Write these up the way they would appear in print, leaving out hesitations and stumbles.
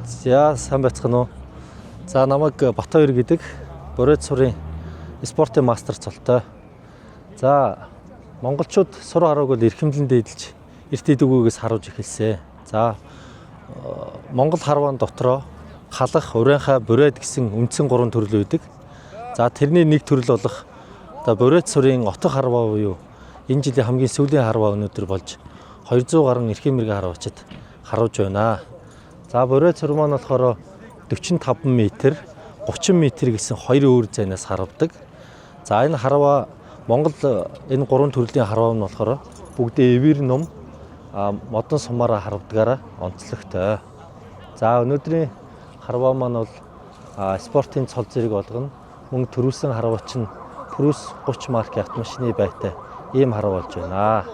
За сайн байцгаана уу. За намайг Батбаяр гэдэг Боройд сурын спортын мастер цолтой. За монголчууд сур харааг бол эрхэмлэн дээдэлж эрт идэггүйгээс харуулж эхэлсэн. За Монгол харваан дотроо халах, урайхаа, боройд гэсэн үндсэн 3 төрөл байдаг. За тэрний нэг төрөл болох одоо Боройд сурын отох харваа буюу энэ жилийн хамгийн сүүлийн харваа өнөөдөр болж 200 гаруй эрхэм мэрэгэн харваачид харуулж байна. За Боройд сур маань болохоор 45 м, 30 м гэсэн хоёр өөр зайнаас харавдаг. За энэ харваа Монгол энэ 3 төрлийн харваа нь болохоор бүгдээ эвэр ном модон сумаараа харавдгаараа онцлогтой. За өнөөдрийн харваа маань бол спортын цол зэрэг болгоно. Мөн төрүүлсэн харваач нь Прус 30 маркийн автомашины байтай ийм харваа болж байна.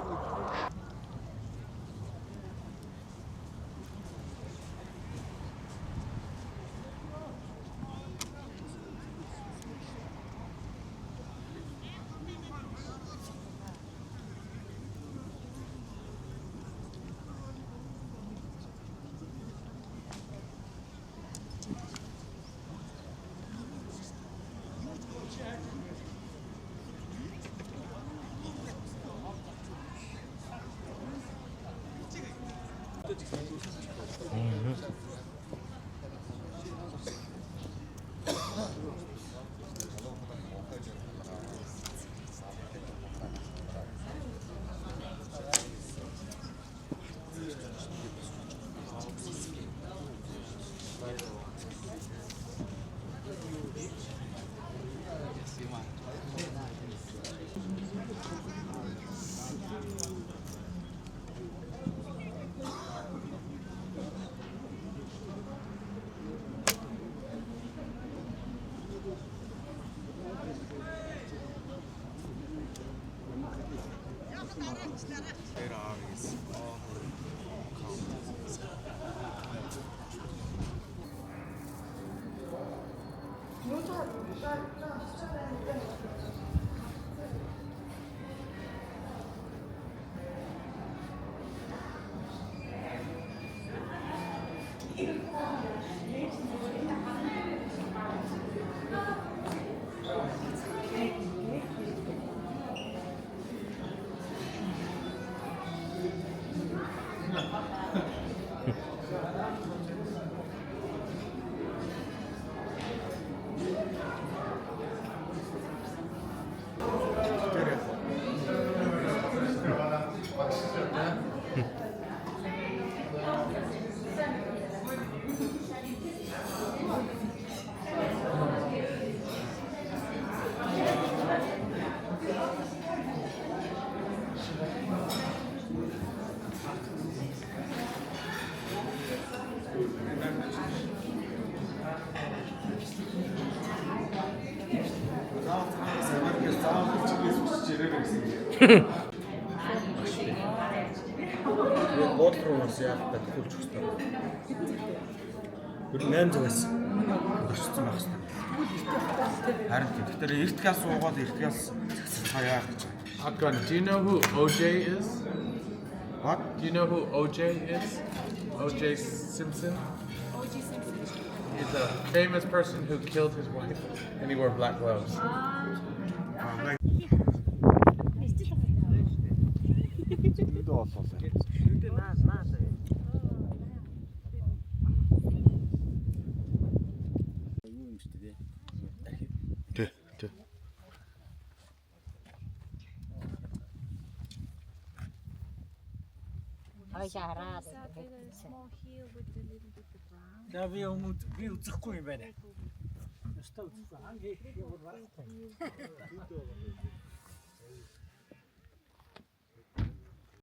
Бодлоос яах вэ? Төхүүлж өгч таа. Гүр 800-аас орчсон байх хэрэгтэй. Харин тэгэхээр эртгээс суугаад эртгээс цэцэл яах гэж байна. Akron, do you know who OJ is? What? Do you know who OJ is? OJ Simpson? OJ Simpson. He's a famous person who killed his wife and he wore black gloves. Small hill with a little bit of brown. За би үзэхгүй юм байна. Өстө үзэхгүй. Анги яваад байна.